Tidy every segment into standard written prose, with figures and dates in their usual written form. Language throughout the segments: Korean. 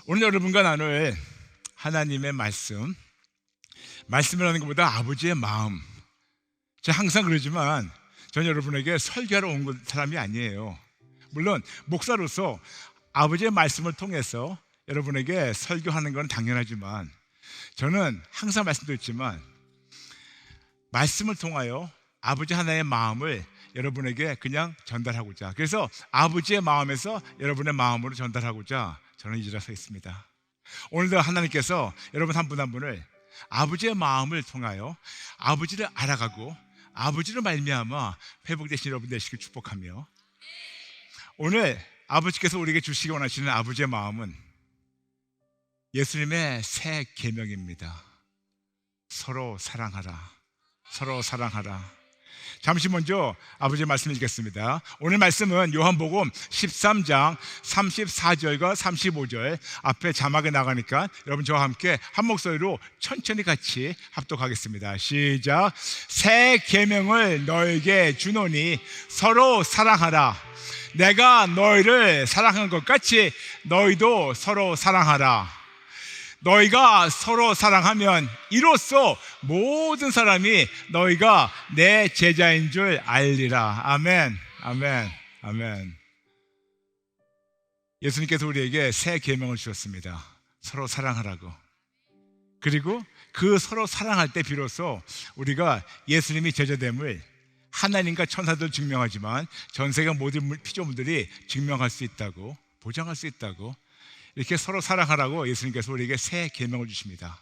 오늘 여러분과 나눌 하나님의 말씀을 하는 것보다 아버지의 마음. 제가 항상 그러지만 저는 여러분에게 설교하러 온 사람이 아니에요. 물론 목사로서 아버지의 말씀을 통해서 여러분에게 설교하는 건 당연하지만 저는 항상 말씀드렸지만 말씀을 통하여 아버지 하나의 마음을 여러분에게 그냥 전달하고자, 그래서 아버지의 마음에서 여러분의 마음으로 전달하고자 저는 이 자리에 서 있습니다. 오늘도 하나님께서 여러분 한 분 한 분을 아버지의 마음을 통하여 아버지를 알아가고 아버지로 말미암아 회복되신 여러분 되시길 축복하며, 오늘 아버지께서 우리에게 주시기 원하시는 아버지의 마음은 예수님의 새 계명입니다. 서로 사랑하라. 서로 사랑하라. 잠시 먼저 아버지의 말씀을 읽겠습니다. 오늘 말씀은 요한복음 13장 34절과 35절, 앞에 자막에 나가니까 여러분 저와 함께 한 목소리로 천천히 같이 합독하겠습니다. 시작. 새 계명을 너에게 주노니 서로 사랑하라. 내가 너희를 사랑한 것 같이 너희도 서로 사랑하라. 너희가 서로 사랑하면 이로써 모든 사람이 너희가 내 제자인 줄 알리라. 아멘, 아멘, 아멘. 예수님께서 우리에게 새 계명을 주셨습니다. 서로 사랑하라고. 그리고 그 서로 사랑할 때 비로소 우리가 예수님이 제자됨을 하나님과 천사들 증명하지만 전 세계 모든 피조물들이 증명할 수 있다고, 보장할 수 있다고, 이렇게 서로 사랑하라고 예수님께서 우리에게 새 계명을 주십니다.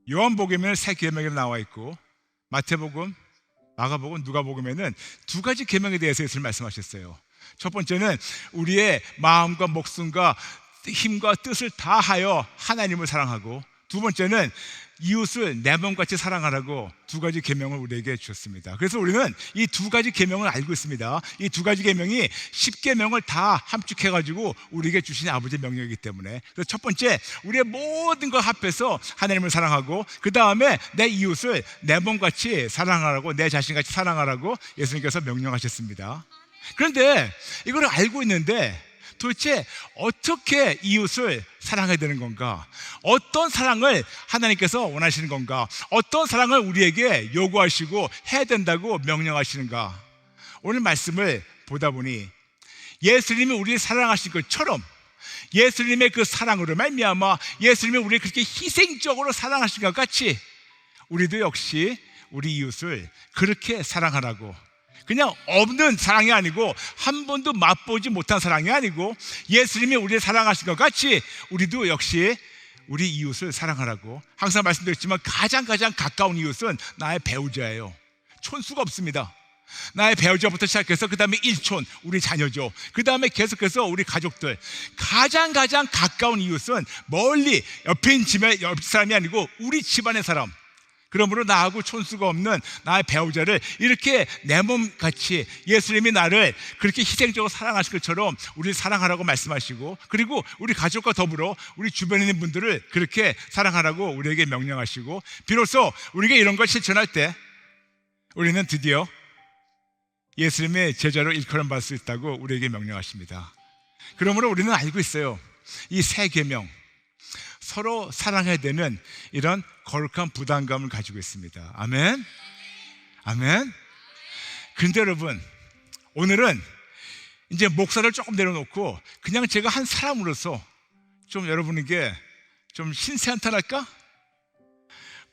요한복음에는 새 계명이 나와 있고, 마태복음, 마가복음, 누가복음에는 두 가지 계명에 대해서 예수님 말씀하셨어요. 첫 번째는 우리의 마음과 목숨과 힘과 뜻을 다하여 하나님을 사랑하고, 두 번째는 이웃을 내 몸같이 사랑하라고 두 가지 계명을 우리에게 주셨습니다. 그래서 우리는 이 두 가지 계명을 알고 있습니다. 이 두 가지 계명이 10계명을 다 함축해가지고 우리에게 주신 아버지의 명령이기 때문에, 그래서 첫 번째, 우리의 모든 걸 합해서 하나님을 사랑하고, 그 다음에 내 이웃을 내 몸같이 사랑하라고, 내 자신같이 사랑하라고 예수님께서 명령하셨습니다. 그런데 이걸 알고 있는데 도대체 어떻게 이웃을 사랑해야 되는 건가? 어떤 사랑을 하나님께서 원하시는 건가? 어떤 사랑을 우리에게 요구하시고 해야 된다고 명령하시는가? 오늘 말씀을 보다 보니 예수님이 우리를 사랑하신 것처럼, 예수님의 그 사랑으로 말미암아 예수님이 우리를 그렇게 희생적으로 사랑하신 것 같이 우리도 역시 우리 이웃을 그렇게 사랑하라고, 그냥 없는 사랑이 아니고 한 번도 맛보지 못한 사랑이 아니고 예수님이 우리를 사랑하신 것 같이 우리도 역시 우리 이웃을 사랑하라고. 항상 말씀드렸지만 가장 가까운 이웃은 나의 배우자예요. 촌수가 없습니다. 나의 배우자부터 시작해서 그 다음에 일촌, 우리 자녀죠. 그 다음에 계속해서 우리 가족들. 가장 가까운 이웃은 멀리 옆에 있는 집의 옆 사람이 아니고 우리 집안의 사람. 그러므로 나하고 촌수가 없는 나의 배우자를 이렇게 내 몸같이 예수님이 나를 그렇게 희생적으로 사랑하신 것처럼 우리를 사랑하라고 말씀하시고, 그리고 우리 가족과 더불어 우리 주변에 있는 분들을 그렇게 사랑하라고 우리에게 명령하시고, 비로소 우리가 이런 걸 실천할 때 우리는 드디어 예수님의 제자로 일컬음 받을 수 있다고 우리에게 명령하십니다. 그러므로 우리는 알고 있어요. 이 새 계명, 서로 사랑해야 되는 이런 거룩한 부담감을 가지고 있습니다. 아멘? 아멘? 그런데 여러분, 오늘은 이제 목사를 조금 내려놓고 그냥 제가 한 사람으로서 좀 여러분에게 좀 신세한탄할까?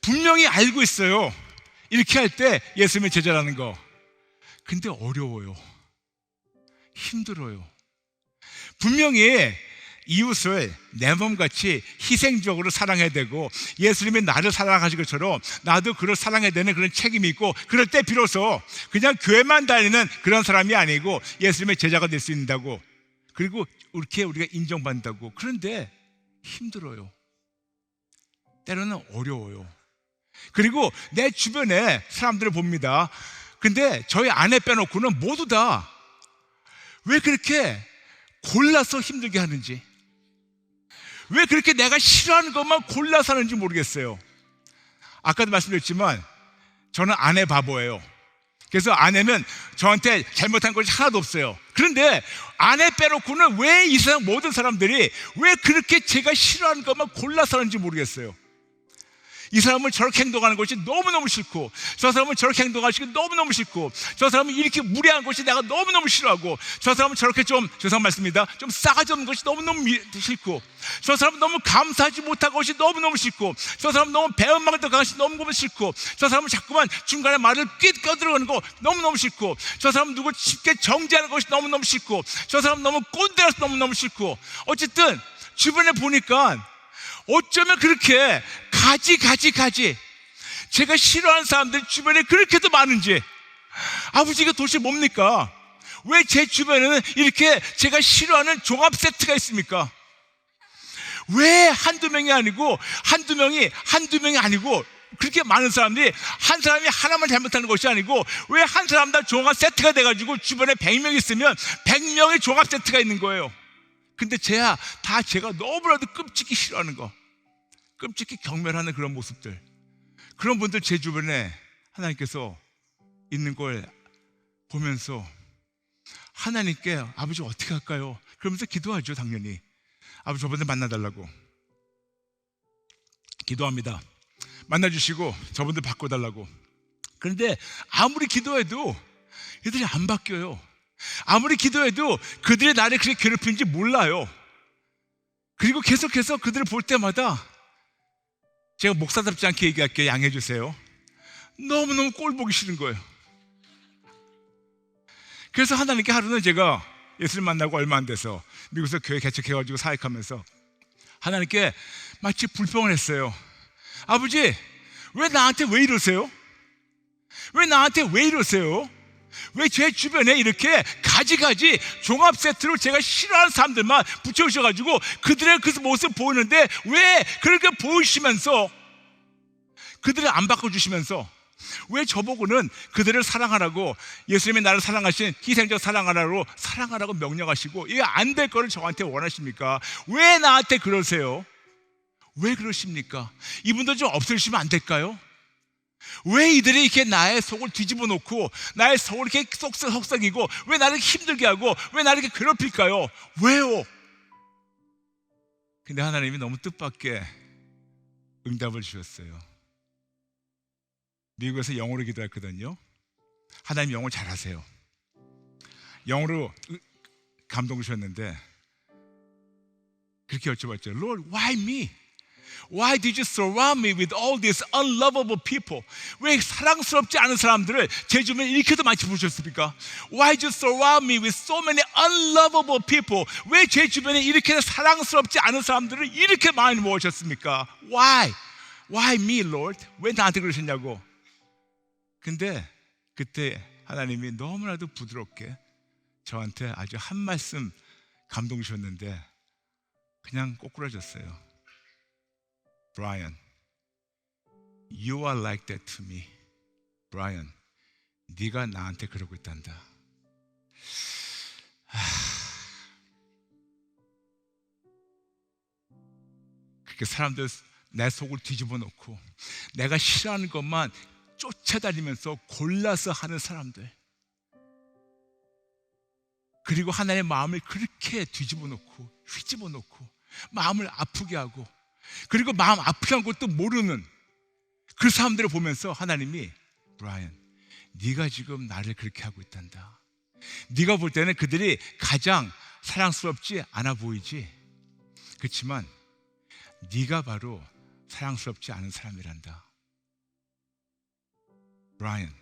분명히 알고 있어요. 이렇게 할 때 예수님의 제자라는 거. 근데 어려워요. 힘들어요. 분명히 이웃을 내 몸같이 희생적으로 사랑해야 되고 예수님이 나를 사랑하신 것처럼 나도 그를 사랑해야 되는 그런 책임이 있고, 그럴 때 비로소 그냥 교회만 다니는 그런 사람이 아니고 예수님의 제자가 될 수 있다고, 그리고 이렇게 우리가 인정받는다고. 그런데 힘들어요. 때로는 어려워요. 그리고 내 주변에 사람들을 봅니다. 근데 저희 아내 빼놓고는 모두 다 왜 그렇게 골라서 힘들게 하는지, 왜 그렇게 내가 싫어하는 것만 골라서 하는지 모르겠어요. 아까도 말씀드렸지만 저는 아내 바보예요. 그래서 아내는 저한테 잘못한 것이 하나도 없어요. 그런데 아내 빼놓고는 왜 이 세상 모든 사람들이 왜 그렇게 제가 싫어하는 것만 골라서 하는지 모르겠어요. 이 사람은 저렇게 행동하는 것이 너무너무 싫고, 저 사람은 저렇게 행동하는 것이 너무너무 싫고, 저 사람은 이렇게 무례한 것이 내가 너무너무 싫어하고, 저 사람은 저렇게 좀, 죄송한 말씀입니다, 좀 싸가지 없는 것이 너무너무 싫고, 저 사람은 너무 감사하지 못한 것이 너무너무 싫고, 저 사람은 너무 배은망을 떠가는 것이 너무너무 싫고, 저 사람은 자꾸만 중간에 말을 끼어들어가는 거 너무너무 싫고, 저 사람은 누굴 쉽게 정죄하는 것이 너무너무 싫고, 저 사람은 너무 꼰대라서 너무너무 싫고, 어쨌든 주변에 보니까 어쩌면 그렇게 가지 제가 싫어하는 사람들이 주변에 그렇게도 많은지, 아버지 이게 도대체 뭡니까? 왜 제 주변에는 이렇게 제가 싫어하는 종합 세트가 있습니까? 왜 한두 명이 아니고 그렇게 많은 사람들이 한 사람이 하나만 잘못하는 것이 아니고 왜 한 사람 다 종합 세트가 돼가지고 주변에 100명 있으면 100명의 종합 세트가 있는 거예요. 근데 제가 너무나도 끔찍히 싫어하는 거, 끔찍히 경멸하는 그런 모습들, 그런 분들 제 주변에 하나님께서 있는 걸 보면서 하나님께 아버지 어떻게 할까요? 그러면서 기도하죠. 당연히 아버지 저분들 만나달라고 기도합니다. 만나주시고 저분들 바꿔달라고. 그런데 아무리 기도해도 얘들이 안 바뀌어요. 아무리 기도해도 그들의 나를 그렇게 괴롭히는지 몰라요. 그리고 계속해서 그들을 볼 때마다, 제가 목사답지 않게 얘기할게요, 양해해 주세요, 너무너무 꼴 보기 싫은 거예요. 그래서 하나님께 하루는 제가 예수를 만나고 얼마 안 돼서 미국에서 교회 개척해가지고 사역하면서 하나님께 마치 불평을 했어요. 아버지 왜 나한테 왜 이러세요? 왜 나한테 왜 이러세요? 왜 제 주변에 이렇게 가지 종합 세트로 제가 싫어하는 사람들만 붙여주셔가지고 그들의 그 모습 보이는데 왜 그렇게 보이시면서 그들을 안 바꿔주시면서 왜 저보고는 그들을 사랑하라고, 예수님이 나를 사랑하신 희생적 사랑하라고 명령하시고 이게 안 될 거를 저한테 원하십니까? 왜 나한테 그러세요? 왜 그러십니까? 이분들 좀 없애주시면 안 될까요? 왜 이들이 이렇게 나의 속을 뒤집어 놓고 나의 속을 이렇게 속삭이고 왜 나를 힘들게 하고 왜 나를 이렇게 괴롭힐까요? 왜요? 근데 하나님이 너무 뜻밖의 응답을 주셨어요. 미국에서 영어로 기도했거든요. 하나님 영어 잘하세요. 영어로 감동 주셨는데 그렇게 여쭤봤죠. Lord, why me? Why did you surround me with all these unlovable people? 왜 사랑스럽지 않은 사람들을 제 주변에 이렇게도 많이 부르셨습니까? Why did you surround me with so many unlovable people? 왜 제 주변에 이렇게 사랑스럽지 않은 사람들을 이렇게 많이 모으셨습니까? Why? Why me, Lord? 왜 나한테 그러셨냐고. 근데 그때 하나님이 너무나도 부드럽게 저한테 아주 한 말씀 감동 주셨는데 그냥 꼬꾸라졌어요. Brian, you are like that to me. Brian, 네가 나한테 그러고 있단다. 그렇게 사람들 내 속을 뒤집어 놓고 내가 싫어하는 것만 쫓아다니면서 골라서 하는 사람들, 그리고 하나님의 마음을 그렇게 뒤집어 놓고 휘집어 놓고 마음을 아프게 하고, 그리고 마음 아프게 한 것도 모르는 그 사람들을 보면서 하나님이, 브라이언, 네가 지금 나를 그렇게 하고 있단다. 네가 볼 때는 그들이 가장 사랑스럽지 않아 보이지, 그렇지만 네가 바로 사랑스럽지 않은 사람이란다. Brian,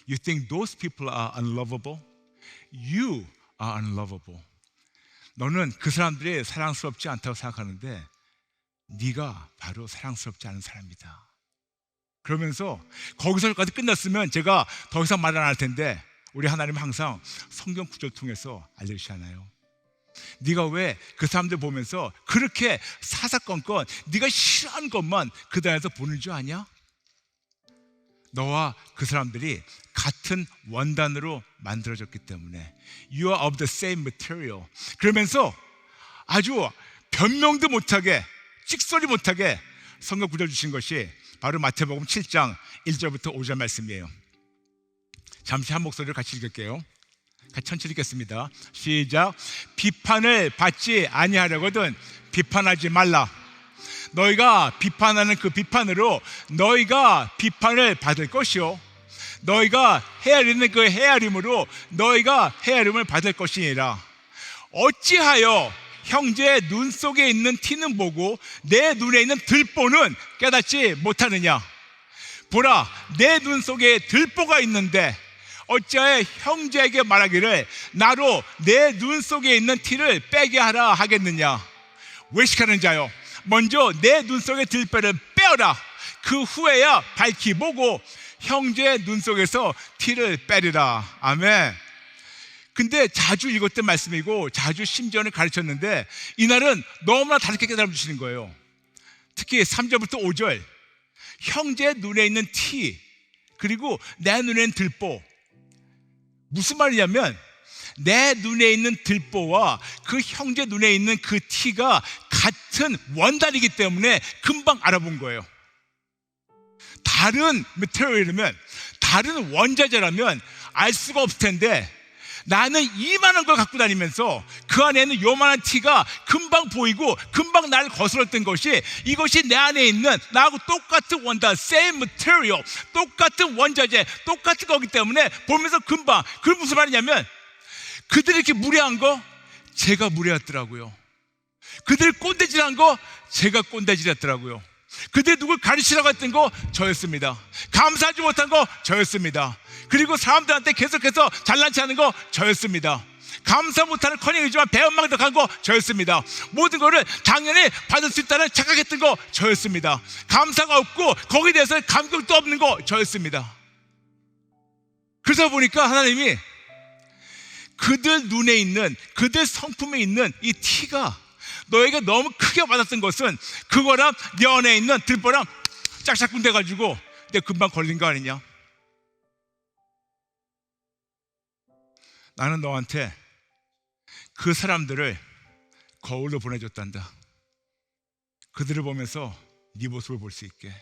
you think those people are unlovable? You are unlovable. 너는 그 사람들이 사랑스럽지 않다고 생각하는데 네가 바로 사랑스럽지 않은 사람이다. 그러면서 거기서까지 끝났으면 제가 더 이상 말 안 할 텐데 우리 하나님은 항상 성경 구절을 통해서 알려주시잖아요. 네가 왜 그 사람들 보면서 그렇게 사사건건 네가 싫어하는 것만 그들 안에서 보는 줄 아냐? 너와 그 사람들이 같은 원단으로 만들어졌기 때문에 You are of the same material. 그러면서 아주 변명도 못하게 찍소리 못하게 성경 구절 주신 것이 바로 마태복음 7장 1절부터 5절 말씀이에요. 잠시 한 목소리를 같이 읽을게요. 같이 천천히 읽겠습니다. 시작. 비판을 받지 아니하려거든 비판하지 말라. 너희가 비판하는 그 비판으로 너희가 비판을 받을 것이요 너희가 헤아리는 그 헤아림으로 너희가 헤아림을 받을 것이니라. 어찌하여 형제의 눈 속에 있는 티는 보고 내 눈에 있는 들보는 깨닫지 못하느냐. 보라, 내 눈 속에 들보가 있는데 어찌하여 형제에게 말하기를 나로 내 눈 속에 있는 티를 빼게 하라 하겠느냐. 외식하는 자여, 먼저 내 눈 속의 들보를 빼어라. 그 후에야 밝히 보고 형제의 눈 속에서 티를 빼리라. 아멘. 근데 자주 읽었던 말씀이고 자주 심지어는 가르쳤는데 이날은 너무나 다르게 깨달아 주시는 거예요. 특히 3절부터 5절, 형제 눈에 있는 티 그리고 내 눈에 있는 들보. 무슨 말이냐면 내 눈에 있는 들보와 그 형제 눈에 있는 그 티가 같은 원단이기 때문에 금방 알아본 거예요. 다른 메테리얼이면, 다른 원자재라면 알 수가 없을 텐데 나는 이만한 걸 갖고 다니면서 그 안에는 요만한 티가 금방 보이고 금방 날 거슬렀던 것이 이것이 내 안에 있는 나하고 똑같은 원단, same material, 똑같은 원자재, 똑같은 거기 때문에 보면서 금방. 그게 무슨 말이냐면 그들이 이렇게 무례한 거 제가 무례했더라고요. 그들이 꼰대질한 거 제가 꼰대질했더라고요. 그들이 누굴 가르치라고 했던 거 저였습니다. 감사하지 못한 거 저였습니다. 그리고 사람들한테 계속해서 잘난 체하는 거 저였습니다. 감사 못하는 커닝이지만 배은망덕한 거 저였습니다. 모든 거를 당연히 받을 수 있다는 착각했던 거 저였습니다. 감사가 없고 거기에 대해서 감격도 없는 거 저였습니다. 그러다 보니까 하나님이 그들 눈에 있는, 그들 성품에 있는 이 티가 너에게 너무 크게 받았던 것은 그거랑 네 안에 있는 들보랑 짝짝꿍 돼가지고 내 금방 걸린 거 아니냐. 나는 너한테 그 사람들을 거울로 보내줬단다. 그들을 보면서 네 모습을 볼 수 있게.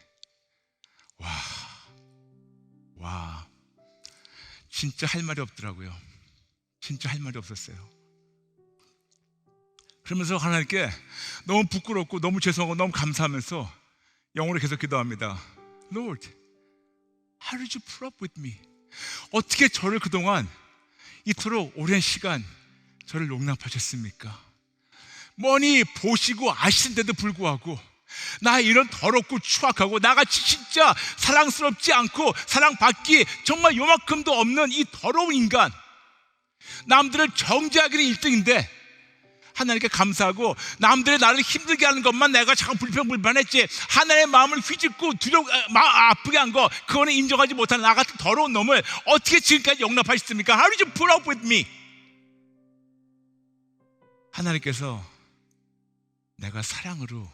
와, 진짜 할 말이 없더라고요. 진짜 할 말이 없었어요. 그러면서 하나님께 너무 부끄럽고 너무 죄송하고 너무 감사하면서 영어로 계속 기도합니다. Lord, how did you put up with me? 어떻게 저를 그동안 이토록 오랜 시간 저를 용납하셨습니까? 뻔히 보시고 아시는데도 불구하고 나 이런 더럽고 추악하고 나같이 진짜 사랑스럽지 않고 사랑받기 정말 요만큼도 없는 이 더러운 인간, 남들을 정죄하기는 1등인데 하나님께 감사하고 남들의 나를 힘들게 하는 것만 내가 자꾸 불평불만했지 하나님의 마음을 휘짓고 아프게 한 거 그거는 인정하지 못하는 나 같은 더러운 놈을 어떻게 지금까지 용납하셨습니까? How did you put up with me? 하나님께서 내가 사랑으로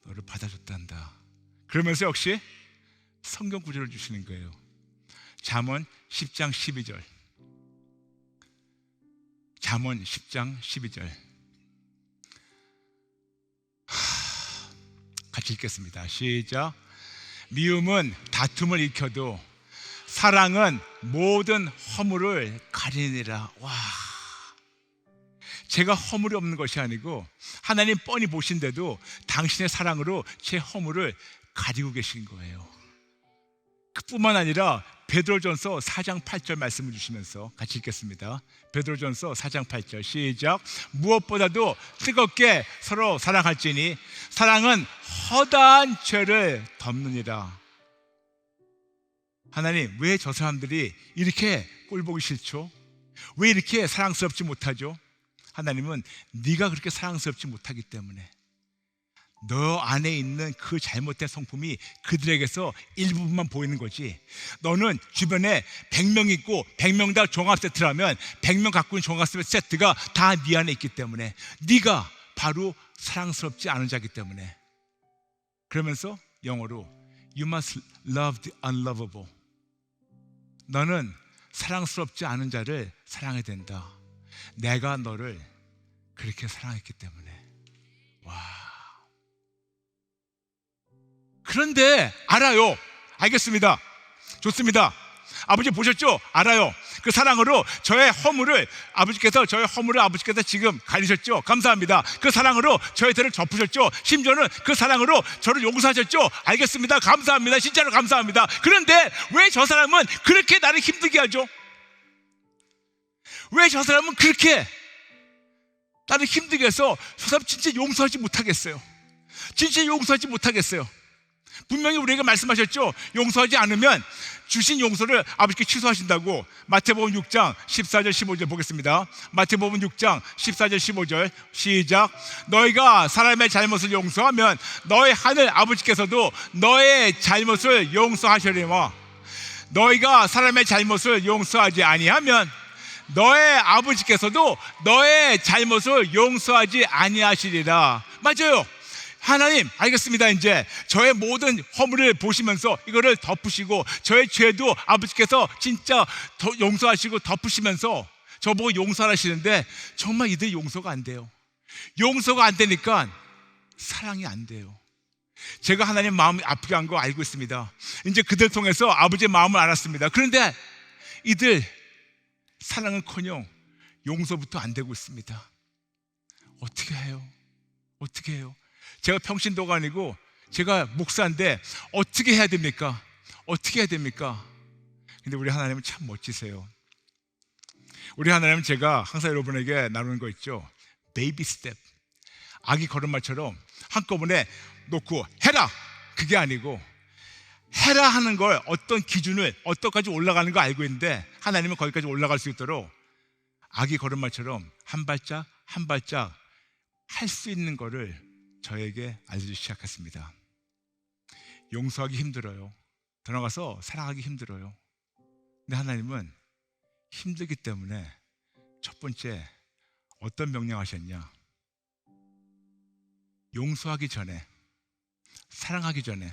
너를 받아줬단다. 그러면서 역시 성경 구절을 주시는 거예요. 잠언 10장 12절. 잠언 10장 12절. 같이 읽겠습니다. 시작. 미움은 다툼을 일으켜도 사랑은 모든 허물을 가리니라. 와, 제가 허물이 없는 것이 아니고 하나님 뻔히 보신데도 당신의 사랑으로 제 허물을 가리고 계신 거예요. 그뿐만 아니라 베드로전서 4장 8절 말씀을 주시면서 같이 읽겠습니다. 베드로전서 4장 8절 시작. 무엇보다도 뜨겁게 서로 사랑할지니 사랑은 허다한 죄를 덮느니라. 하나님, 왜 저 사람들이 이렇게 꼴보기 싫죠? 왜 이렇게 사랑스럽지 못하죠? 하나님은 네가 그렇게 사랑스럽지 못하기 때문에 너 안에 있는 그 잘못된 성품이 그들에게서 일부분만 보이는 거지. 너는 주변에 100명 있고 100명 다 종합 세트라면 100명 갖고 있는 종합 세트가 다 네 안에 있기 때문에 네가 바로 사랑스럽지 않은 자이기 때문에. 그러면서 영어로 You must love the unlovable. 너는 사랑스럽지 않은 자를 사랑해야 된다. 내가 너를 그렇게 사랑했기 때문에. 와. 그런데 알아요. 알겠습니다. 좋습니다. 아버지 보셨죠? 알아요. 그 사랑으로 저의 허물을 아버지께서 지금 가리셨죠? 감사합니다. 그 사랑으로 저의 죄를 덮으셨죠? 심지어는 그 사랑으로 저를 용서하셨죠? 알겠습니다. 감사합니다. 진짜로 감사합니다. 그런데 왜 저 사람은 그렇게 나를 힘들게 하죠? 왜 저 사람은 그렇게 나를 힘들게 해서 저 사람 진짜 용서하지 못하겠어요? 진짜 용서하지 못하겠어요. 분명히 우리에게 말씀하셨죠? 용서하지 않으면 주신 용서를 아버지께 취소하신다고. 마태복음 6장 14절 15절 보겠습니다. 마태복음 6장 14절 15절 시작. 너희가 사람의 잘못을 용서하면 너희 하늘 아버지께서도 너의 잘못을 용서하시리라. 너희가 사람의 잘못을 용서하지 아니하면 너의 아버지께서도 너의 잘못을 용서하지 아니하시리라. 맞아요. 하나님, 알겠습니다. 이제 저의 모든 허물을 보시면서 이거를 덮으시고 저의 죄도 아버지께서 진짜 용서하시고 덮으시면서 저보고 용서하시는데 정말 이들 용서가 안 돼요. 용서가 안 되니까 사랑이 안 돼요. 제가 하나님 마음이 아프게 한 거 알고 있습니다. 이제 그들 통해서 아버지의 마음을 알았습니다. 그런데 이들 사랑은커녕 용서부터 안 되고 있습니다. 어떻게 해요? 어떻게 해요? 제가 평신도가 아니고 제가 목사인데 어떻게 해야 됩니까? 어떻게 해야 됩니까? 근데 우리 하나님은 참 멋지세요. 우리 하나님은 제가 항상 여러분에게 나누는 거 있죠? 베이비 스텝, 아기 걸음마처럼 한꺼번에 놓고 해라! 그게 아니고 해라 하는 걸 어떤 기준을 어디까지 올라가는 거 알고 있는데 하나님은 거기까지 올라갈 수 있도록 아기 걸음마처럼 한 발짝 한 발짝 할 수 있는 거를 저에게 알려주기 시작했습니다. 용서하기 힘들어요. 들어가서 사랑하기 힘들어요. 근데 하나님은 힘들기 때문에 첫 번째 어떤 명령하셨냐? 용서하기 전에, 사랑하기 전에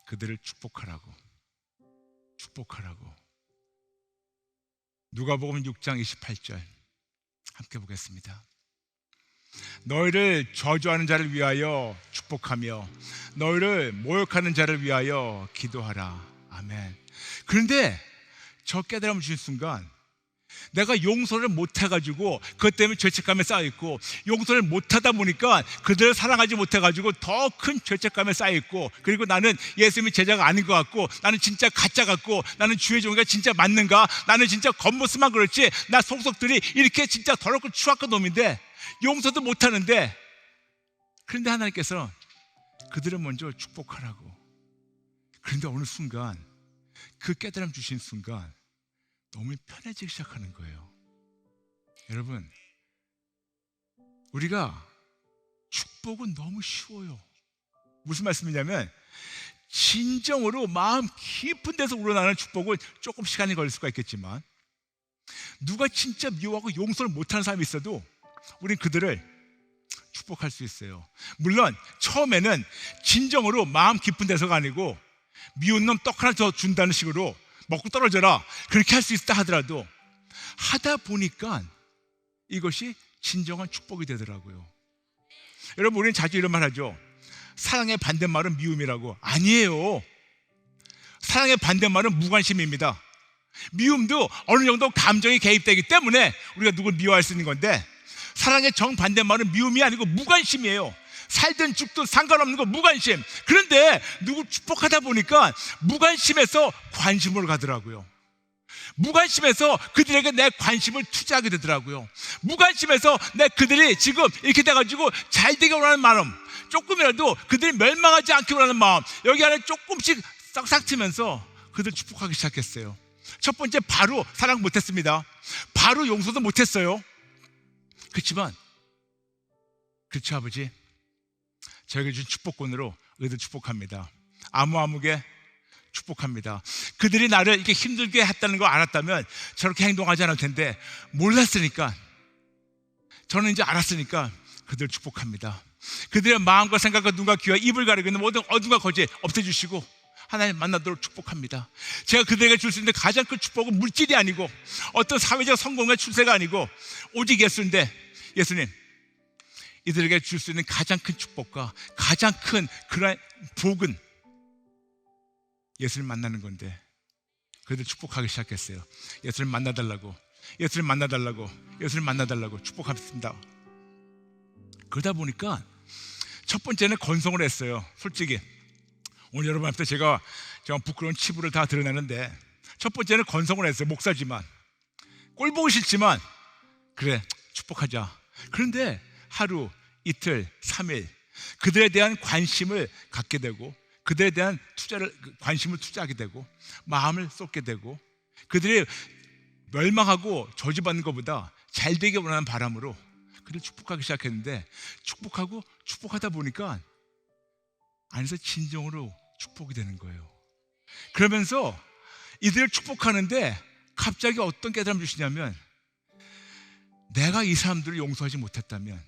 그들을 축복하라고. 누가복음 6장 28절 함께 보겠습니다. 너희를 저주하는 자를 위하여 축복하며 너희를 모욕하는 자를 위하여 기도하라. 아멘. 그런데 저 깨달음을 주신 순간 내가 용서를 못해가지고 그것 때문에 죄책감에 쌓여있고, 용서를 못하다 보니까 그들을 사랑하지 못해가지고 더 큰 죄책감에 쌓여있고, 그리고 나는 예수님이 제자가 아닌 것 같고, 나는 진짜 가짜 같고, 나는 주의 종이가 진짜 맞는가, 나는 진짜 겉모습만 그렇지 나 속속들이 이렇게 진짜 더럽고 추악한 놈인데 용서도 못하는데. 그런데 하나님께서는 그들을 먼저 축복하라고. 그런데 어느 순간 그 깨달음 주신 순간 너무 편해지기 시작하는 거예요. 여러분, 우리가 축복은 너무 쉬워요. 무슨 말씀이냐면 진정으로 마음 깊은 데서 우러나는 축복은 조금 시간이 걸릴 수가 있겠지만, 누가 진짜 미워하고 용서를 못하는 사람이 있어도 우린 그들을 축복할 수 있어요. 물론 처음에는 진정으로 마음 깊은 데서가 아니고 미운 놈 떡 하나 더 준다는 식으로 먹고 떨어져라 그렇게 할 수 있다 하더라도 하다 보니까 이것이 진정한 축복이 되더라고요. 여러분, 우리는 자주 이런 말 하죠. 사랑의 반대말은 미움이라고. 아니에요. 사랑의 반대말은 무관심입니다. 미움도 어느 정도 감정이 개입되기 때문에 우리가 누굴 미워할 수 있는 건데, 사랑의 정반대말은 미움이 아니고 무관심이에요. 살든 죽든 상관없는 거 무관심. 그런데 누구 축복하다 보니까 무관심에서 관심으로 가더라고요. 무관심에서 그들에게 내 관심을 투자하게 되더라고요. 무관심에서 그들이 지금 이렇게 돼가지고 잘 되게 원하는 마음, 조금이라도 그들이 멸망하지 않기 원하는 마음, 여기 안에 조금씩 싹싹 트면서 그들 축복하기 시작했어요. 첫 번째, 바로 사랑 못했습니다. 바로 용서도 못했어요. 그렇지만, 그렇죠 아버지, 저에게 준 축복권으로 그들 축복합니다. 아무개 축복합니다. 그들이 나를 이렇게 힘들게 했다는 걸 알았다면 저렇게 행동하지 않을 텐데, 몰랐으니까, 저는 이제 알았으니까 그들을 축복합니다. 그들의 마음과 생각과 눈과 귀와 입을 가리고 있는 모든 어둠과 거짓 없애주시고 하나님 만나도록 축복합니다. 제가 그들에게 줄 수 있는 가장 큰 축복은 물질이 아니고 어떤 사회적 성공의 출세가 아니고 오직 예수인데, 예수님, 이들에게 줄 수 있는 가장 큰 축복과 가장 큰 그런 복은 예수를 만나는 건데 그들 축복하기 시작했어요. 예수를 만나달라고, 예수를 만나달라고, 예수를 만나달라고 축복했습니다. 그러다 보니까 첫 번째는 건성을 했어요. 솔직히 오늘 여러분 앞에 제가 부끄러운 치부를 다 드러내는데, 첫 번째는 건성을 했어요. 목사지만, 꼴 보기 싫지만 그래 축복하자. 그런데 하루, 이틀, 3일 그들에 대한 관심을 갖게 되고, 그들에 대한 관심을 투자하게 되고, 마음을 쏟게 되고, 그들이 멸망하고 저주받는 것보다 잘 되게 원하는 바람으로 그를 축복하기 시작했는데, 축복하다 보니까 안에서 진정으로 축복이 되는 거예요. 그러면서 이들을 축복하는데 갑자기 어떤 깨달음을 주시냐면, 내가 이 사람들을 용서하지 못했다면,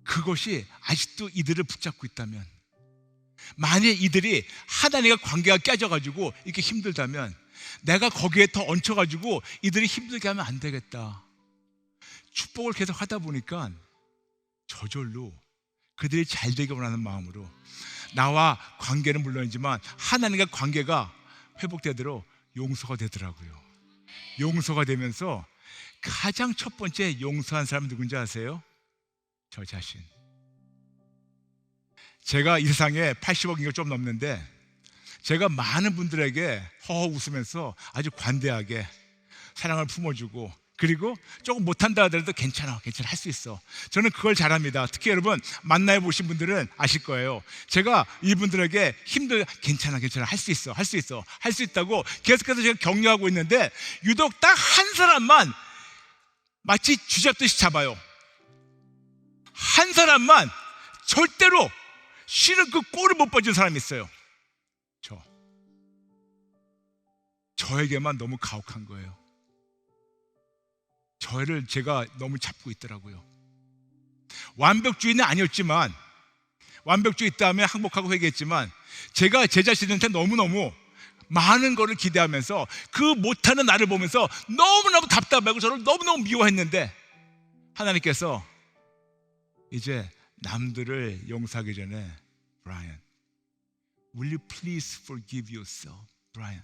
그것이 아직도 이들을 붙잡고 있다면, 만약 이들이 하나님과 관계가 깨져가지고 이렇게 힘들다면, 내가 거기에 더 얹혀가지고 이들이 힘들게 하면 안 되겠다. 축복을 계속 하다 보니까 저절로 그들이 잘 되기 원하는 마음으로 나와 관계는 물론이지만 하나님과 관계가 회복되도록 용서가 되더라고요. 용서가 되면서 가장 첫 번째 용서한 사람은 누군지 아세요? 저 자신. 제가 이 세상에 80억인가 좀 넘는데, 제가 많은 분들에게 허허 웃으면서 아주 관대하게 사랑을 품어주고, 그리고 조금 못한다 하더라도 괜찮아 할 수 있어. 저는 그걸 잘합니다. 특히 여러분 만나해 보신 분들은 아실 거예요. 제가 이분들에게 괜찮아 할 수 있다고 계속해서 제가 격려하고 있는데, 유독 딱 한 사람만 마치 쥐잡듯이 잡아요. 한 사람만 절대로 실은 그 꼴을 못 봐준 사람이 있어요. 저에게만 너무 가혹한 거예요. 저를 제가 너무 잡고 있더라고요. 완벽주의는 아니었지만, 완벽주의 있다면 항복하고 회개했지만, 제가 제 자신한테 너무너무 많은 거를 기대하면서 그 못하는 나를 보면서 너무너무 답답하고 저를 너무너무 미워했는데, 하나님께서 이제 남들을 용서하기 전에, 브라이언, will you please forgive yourself? 브라이언,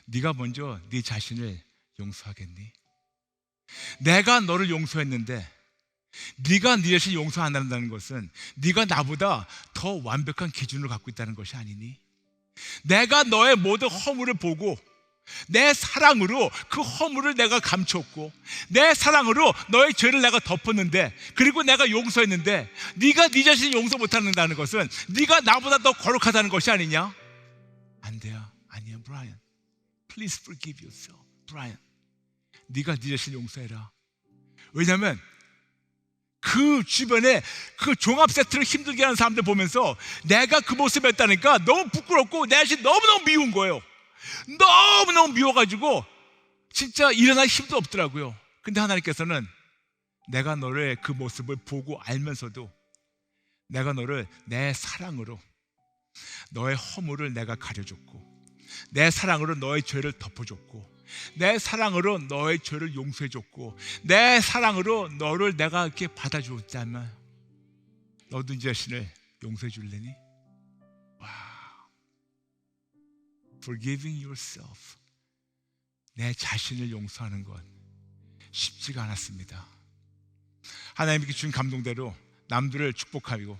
네가 먼저 네 자신을 용서하겠니? 내가 너를 용서했는데 네가 네 자신을 용서 안 한다는 것은 네가 나보다 더 완벽한 기준을 갖고 있다는 것이 아니니? 내가 너의 모든 허물을 보고 내 사랑으로 그 허물을 내가 감췄고, 내 사랑으로 너의 죄를 내가 덮었는데, 그리고 내가 용서했는데, 네가 네 자신을 용서 못한다는 것은 네가 나보다 더 거룩하다는 것이 아니냐? 안 돼요. 아니야, 브라이언. Please forgive yourself. 브라이언, 네가 네 자신을 용서해라. 왜냐하면 그 주변에 그 종합 세트를 힘들게 하는 사람들 보면서 내가 그 모습이었다니까 너무 부끄럽고 내 자신 너무너무 미운 거예요. 너무너무 미워가지고 진짜 일어날 힘도 없더라고요. 근데 하나님께서는 내가 너를 그 모습을 보고 알면서도 내가 너를 내 사랑으로 너의 허물을 내가 가려줬고, 내 사랑으로 너의 죄를 덮어줬고, 내 사랑으로 너의 죄를 용서해줬고, 내 사랑으로 너를 내가 이렇게 받아줬다면 너도 이 자신을 용서해 줄래니? Forgiving yourself, 내 자신을 용서하는 건 쉽지가 않았습니다. 하나님께 준 감동대로 남들을 축복하고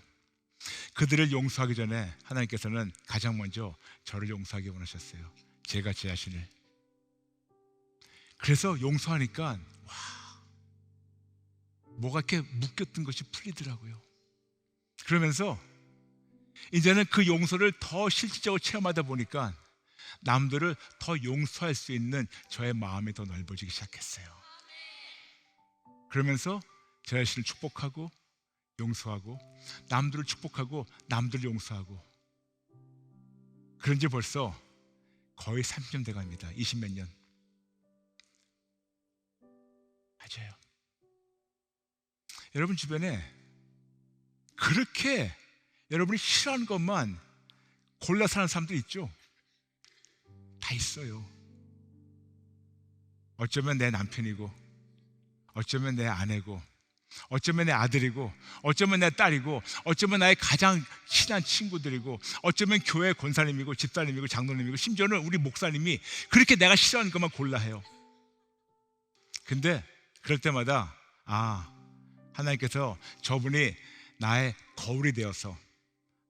그들을 용서하기 전에 하나님께서는 가장 먼저 저를 용서하기 원하셨어요. 제가 제 자신을. 그래서 용서하니까 뭐가 이렇게 묶였던 것이 풀리더라고요. 그러면서 이제는 그 용서를 더 실질적으로 체험하다 보니까 남들을 더 용서할 수 있는 저의 마음이 더 넓어지기 시작했어요. 그러면서 제 자신을 축복하고 용서하고, 남들을 축복하고 남들을 용서하고, 그런 지 벌써 거의 30년 돼갑니다. 20몇 년. 맞아요. 여러분 주변에 그렇게 여러분이 싫어하는 것만 골라 사는 사람들 있죠? 다 있어요. 어쩌면 내 남편이고, 어쩌면 내 아내고, 어쩌면 내 아들이고, 어쩌면 내 딸이고, 어쩌면 나의 가장 친한 친구들이고, 어쩌면 교회 권사님이고, 집사님이고, 장로님이고, 심지어는 우리 목사님이 그렇게 내가 싫어하는 것만 골라 해요. 근데 그럴 때마다 하나님께서 저분이 나의 거울이 되어서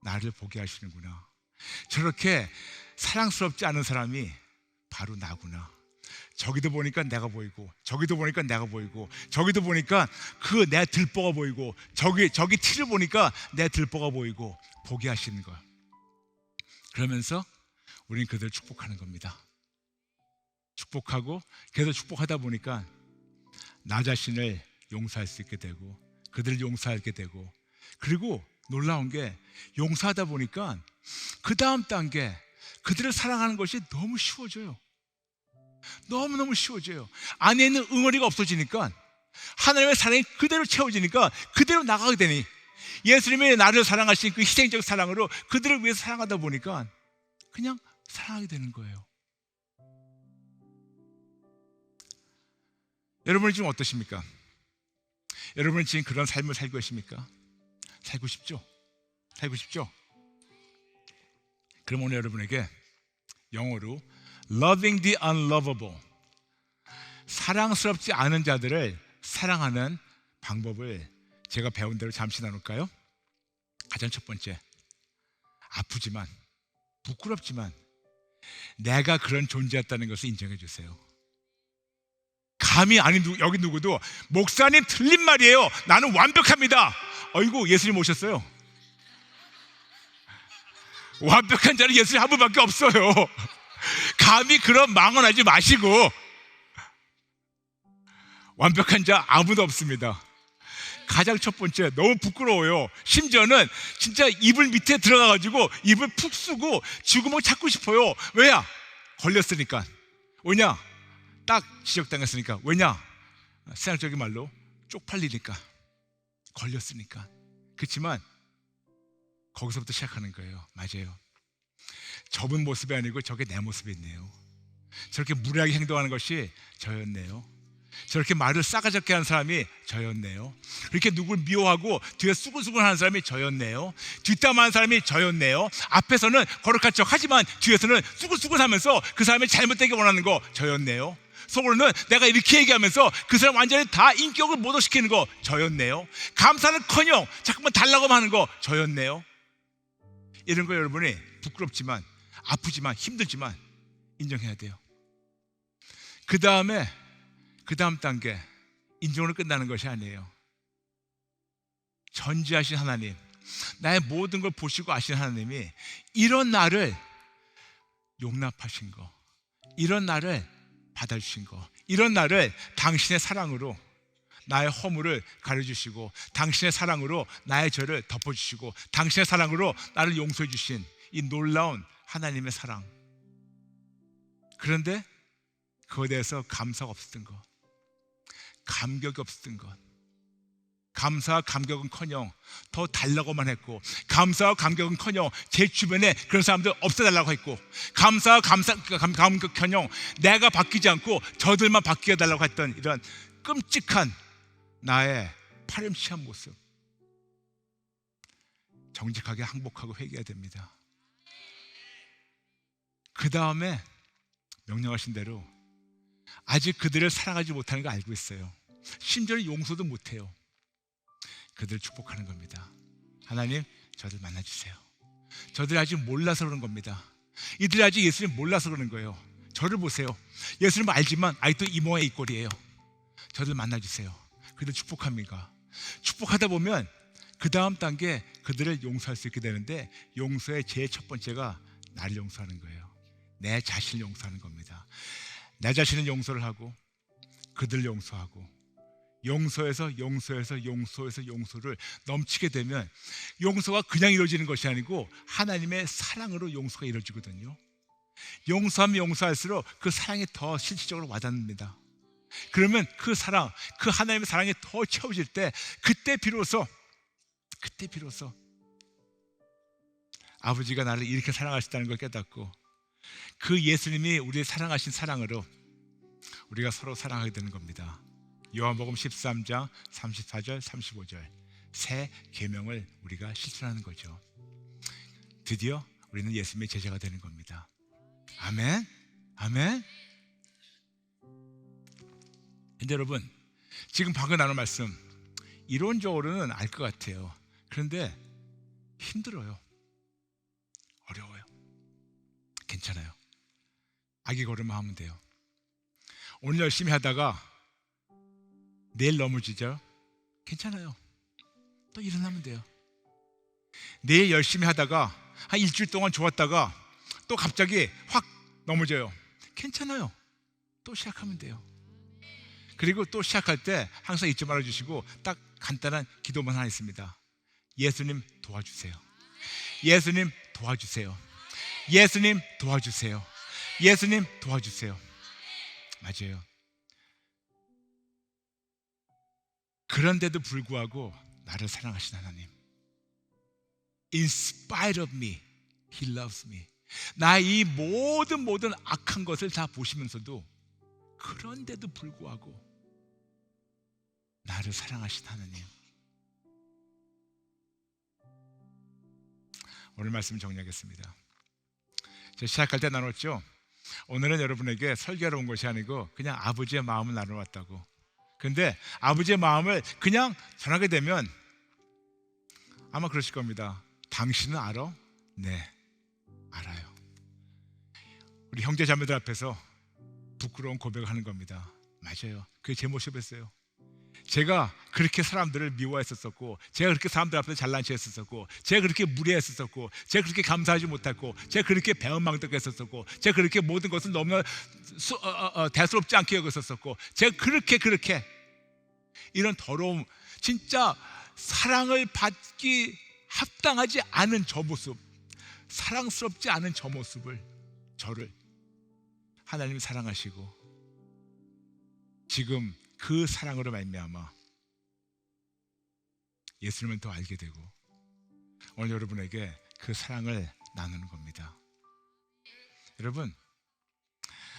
나를 보게 하시는구나. 저렇게 사랑스럽지 않은 사람이 바로 나구나. 저기도 보니까 내가 보이고, 저기도 보니까 내가 보이고, 저기도 보니까 그 내 들보가 보이고, 저기 티를 보니까 내 들보가 보이고, 보게 하시는 거야. 그러면서 우리는 그들을 축복하는 겁니다. 축복하고 계속 축복하다 보니까 나 자신을 용서할 수 있게 되고, 그들을 용서하게 되고, 그리고 놀라운 게 용서하다 보니까 그 다음 단계 그들을 사랑하는 것이 너무 쉬워져요. 너무너무 쉬워져요. 안에 있는 응어리가 없어지니까, 하나님의 사랑이 그대로 채워지니까 그대로 나가게 되니, 예수님이 나를 사랑하신 그 희생적 사랑으로 그들을 위해서 사랑하다 보니까 그냥 사랑하게 되는 거예요. 여러분은 지금 어떠십니까? 여러분은 지금 그런 삶을 살고 계십니까? 살고 싶죠? 살고 싶죠? 그럼 오늘 여러분에게 영어로 Loving the unlovable, 사랑스럽지 않은 자들을 사랑하는 방법을 제가 배운 대로 잠시 나눌까요? 가장 첫 번째, 아프지만, 부끄럽지만 내가 그런 존재였다는 것을 인정해 주세요. 감히 아닌 여기 누구도 목사님 틀린 말이에요, 나는 완벽합니다. 어이구, 예수님 오셨어요. 완벽한 자는 예수님 한 분밖에 없어요. 감히 그런 망언하지 마시고, 완벽한 자 아무도 없습니다. 가장 첫 번째, 너무 부끄러워요. 심지어는 진짜 이불 밑에 들어가가지고 입을 푹 쓰고 쥐구멍 찾고 싶어요. 왜냐? 걸렸으니까. 왜냐? 딱 지적당했으니까. 왜냐? 세상적인 말로 쪽팔리니까. 걸렸으니까. 그렇지만 거기서부터 시작하는 거예요. 맞아요. 접은 모습이 아니고 저게 내 모습이 있네요. 저렇게 무례하게 행동하는 것이 저였네요. 저렇게 말을 싸가지없게 하는 사람이 저였네요. 그렇게 누굴 미워하고 뒤에 수근수근 하는 사람이 저였네요. 뒷담화하는 사람이 저였네요. 앞에서는 거룩한 척 하지만 뒤에서는 수근수근 하면서 그 사람이 잘못되게 원하는 거 저였네요. 속으로는 내가 이렇게 얘기하면서 그 사람 완전히 다 인격을 모독시키는 거 저였네요. 감사는커녕 자꾸만 달라고 하는 거 저였네요. 이런 거 여러분이 부끄럽지만, 아프지만, 힘들지만 인정해야 돼요. 그 다음 단계, 인정으로 끝나는 것이 아니에요. 전지하신 하나님, 나의 모든 걸 보시고 아시는 하나님이 이런 나를 용납하신 거, 이런 나를 받아주신 거, 이런 나를 당신의 사랑으로 나의 허물을 가려주시고, 당신의 사랑으로 나의 죄를 덮어주시고, 당신의 사랑으로 나를 용서해 주신 이 놀라운 하나님의 사랑. 그런데 그거에 대해서 감사가 없었던 것, 감격이 없었던 것, 감사와 감격은커녕 더 달라고만 했고, 감사와 감격은커녕 제 주변에 그런 사람들 없애달라고 했고, 감사와 감격커녕 내가 바뀌지 않고 저들만 바뀌어 달라고 했던 이런 끔찍한 나의 파렴치한 모습, 정직하게 항복하고 회개해야 됩니다. 그 다음에 명령하신 대로 아직 그들을 사랑하지 못하는 걸 알고 있어요. 심지어는 용서도 못해요. 그들을 축복하는 겁니다. 하나님, 저들 만나주세요. 저들이 아직 몰라서 그런 겁니다. 이들이 아직 예수님 몰라서 그러는 거예요. 저를 보세요. 예수님 알지만 아직도 이 모양 이 꼴이에요. 저들 만나주세요. 그들 축복합니까? 축복하다 보면 그 다음 단계 그들을 용서할 수 있게 되는데, 용서의 제일 첫 번째가 나를 용서하는 거예요. 내 자신을 용서하는 겁니다. 내 자신은 용서를 하고 그들을 용서하고, 용서에서 용서를 넘치게 되면 용서가 그냥 이루어지는 것이 아니고 하나님의 사랑으로 용서가 이루어지거든요. 용서하면 용서할수록 그 사랑이 더 실질적으로 와닿습니다. 그러면 그 사랑, 그 하나님의 사랑이 더 채워질 때, 그때 비로소 아버지가 나를 이렇게 사랑하셨다는 걸 깨닫고, 그 예수님이 우리를 사랑하신 사랑으로 우리가 서로 사랑하게 되는 겁니다. 요한복음 13장 34절 35절 새 계명을 우리가 실천하는 거죠. 드디어 우리는 예수님의 제자가 되는 겁니다. 아멘. 아멘. 근데 여러분, 지금 방금 나눈 말씀 이론적으로는 알 것 같아요. 그런데 힘들어요. 어려워요. 괜찮아요. 아기 걸음만 하면 돼요. 오늘 열심히 하다가 내일 넘어지죠? 괜찮아요. 또 일어나면 돼요. 내일 열심히 하다가 한 일주일 동안 좋았다가 또 갑자기 확 넘어져요. 괜찮아요. 또 시작하면 돼요. 그리고 또 시작할 때 항상 잊지 말아주시고 딱 간단한 기도만 하나 있습니다. 예수님 도와주세요. 예수님 도와주세요. 예수님 도와주세요. 예수님 도와주세요. 맞아요. 그런데도 불구하고 나를 사랑하신 하나님, In spite of me, He loves me. 나의 이 모든 악한 것을 다 보시면서도 그런데도 불구하고 나를 사랑하신 하나님. 오늘 말씀 정리하겠습니다. 제가 시작할 때 나눴죠. 오늘은 여러분에게 설교하러 온 것이 아니고 그냥 아버지의 마음을 나눠왔다고. 근데 아버지의 마음을 그냥 전하게 되면 아마 그러실 겁니다. 당신은 알아? 네, 알아요. 우리 형제 자매들 앞에서 부끄러운 고백을 하는 겁니다. 맞아요. 그게 제 모습이었어요. 제가 그렇게 사람들을 미워했었고, 제가 그렇게 사람들 앞에서 잘난 체했었고, 제가 그렇게 무례했었고, 제가 그렇게 감사하지 못했고, 제가 그렇게 배은망덕했었고, 제가 그렇게 모든 것을 너무나 대수롭지 않게 여겼었고, 제가 그렇게 이런 더러움, 진짜 사랑을 받기 합당하지 않은 저 모습, 사랑스럽지 않은 저 모습을, 저를 하나님이 사랑하시고 지금 그 사랑으로 말미암아 예수님을 더 알게 되고 오늘 여러분에게 그 사랑을 나누는 겁니다. 여러분,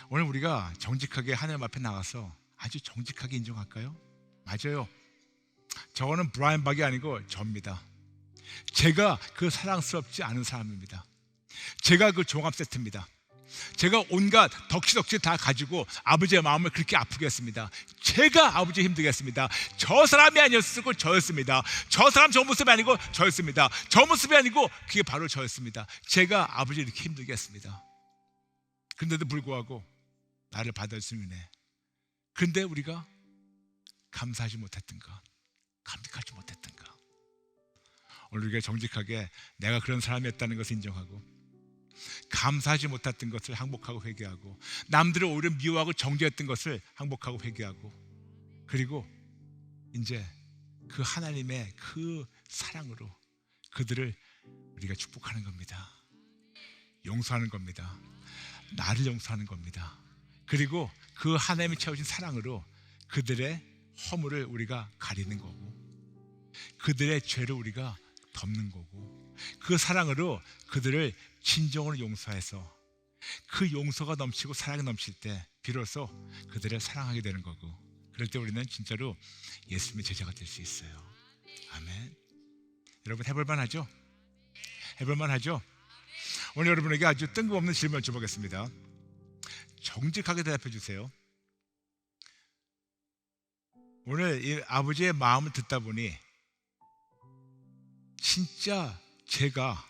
오늘 우리가 정직하게 하나님 앞에 나가서 아주 정직하게 인정할까요? 맞아요. 저거는 브라이언 박이 아니고 저입니다. 제가 그 사랑스럽지 않은 사람입니다. 제가 그 종합 세트입니다. 제가 온갖 덕지덕지 다 가지고 아버지의 마음을 그렇게 아프게 했습니다. 제가 아버지 힘들게 했습니다. 저 사람이 아니었고 저였습니다. 저 사람 저 모습이 아니고 저였습니다. 저 모습이 아니고 그게 바로 저였습니다. 제가 아버지를 이렇게 힘들게 했습니다. 그런데도 불구하고 나를 받아주시네. 그런데 우리가 감사하지 못했던가, 감격하지 못했던가. 오늘 우리가 정직하게 내가 그런 사람이었다는 것을 인정하고 감사하지 못했던 것을 항복하고 회개하고 남들을 오히려 미워하고 정죄했던 것을 항복하고 회개하고 그리고 이제 그 하나님의 그 사랑으로 그들을 우리가 축복하는 겁니다. 용서하는 겁니다. 나를 용서하는 겁니다. 그리고 그 하나님이 채우신 사랑으로 그들의 허물을 우리가 가리는 거고 그들의 죄를 우리가 덮는 거고 그 사랑으로 그들을 진정으로 용서해서 그 용서가 넘치고 사랑이 넘칠 때 비로소 그들을 사랑하게 되는 거고 그럴 때 우리는 진짜로 예수님의 제자가 될 수 있어요. 아멘. 여러분 해볼만 하죠? 해볼만 하죠? 오늘 여러분에게 아주 뜬금없는 질문을 여쭤보겠습니다. 정직하게 대답해 주세요. 오늘 이 아버지의 마음을 듣다 보니 진짜 제가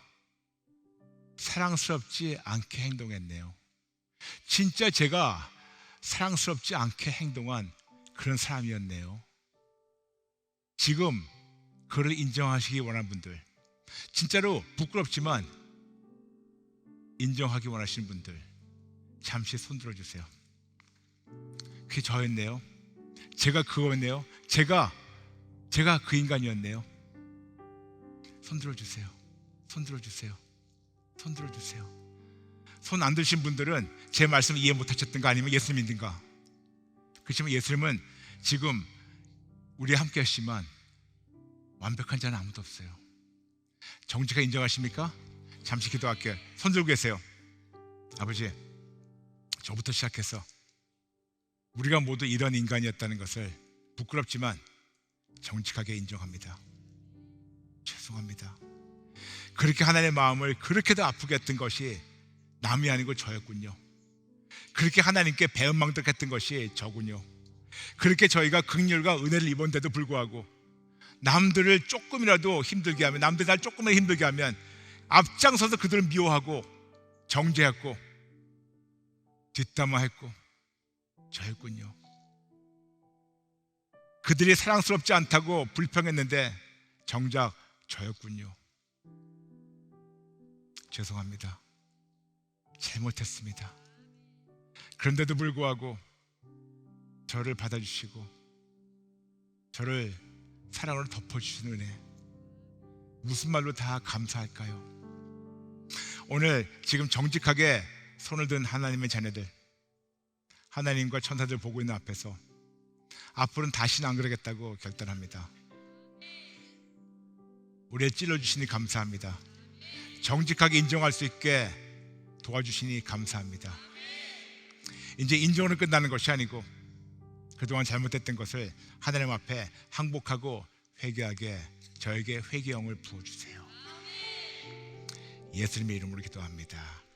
사랑스럽지 않게 행동했네요. 진짜 제가 사랑스럽지 않게 행동한 그런 사람이었네요. 지금 그를 인정하시기 원하는 분들, 진짜로 부끄럽지만 인정하기 원하시는 분들 잠시 손 들어주세요. 그게 저였네요. 제가 그거였네요. 제가 그 인간이었네요. 손 들어주세요. 손 들어주세요. 손 들어주세요. 손 안 드신 분들은 제 말씀을 이해 못하셨던가 아니면 예수님 믿는가? 그렇지만 예수님은 지금 우리와 함께 하시지만 완벽한 자는 아무도 없어요. 정직하게 인정하십니까? 잠시 기도할게요. 손 들고 계세요. 아버지, 저부터 시작해서 우리가 모두 이런 인간이었다는 것을 부끄럽지만 정직하게 인정합니다. 죄송합니다. 그렇게 하나님의 마음을 그렇게도 아프게 했던 것이 남이 아니고 저였군요. 그렇게 하나님께 배은망덕했던 것이 저군요. 그렇게 저희가 긍휼과 은혜를 입었는데도 불구하고 남들을 조금이라도 힘들게 하면, 남들 날 조금이라도 힘들게 하면 앞장서서 그들을 미워하고 정죄했고 뒷담화했고 저였군요. 그들이 사랑스럽지 않다고 불평했는데 정작 저였군요. 죄송합니다. 잘못했습니다. 그런데도 불구하고 저를 받아주시고 저를 사랑으로 덮어주시는 은혜, 무슨 말로 다 감사할까요? 오늘 지금 정직하게 손을 든 하나님의 자녀들, 하나님과 천사들 보고 있는 앞에서 앞으로는 다시는 안 그러겠다고 결단합니다. 우리를 찔러주시니 감사합니다. 정직하게 인정할 수 있게 도와주시니 감사합니다. 이제 인정으로 끝나는 것이 아니고 그동안 잘못했던 것을 하나님 앞에 항복하고 회개하게 저에게 회개의 영을 부어주세요. 예수님의 이름으로 기도합니다.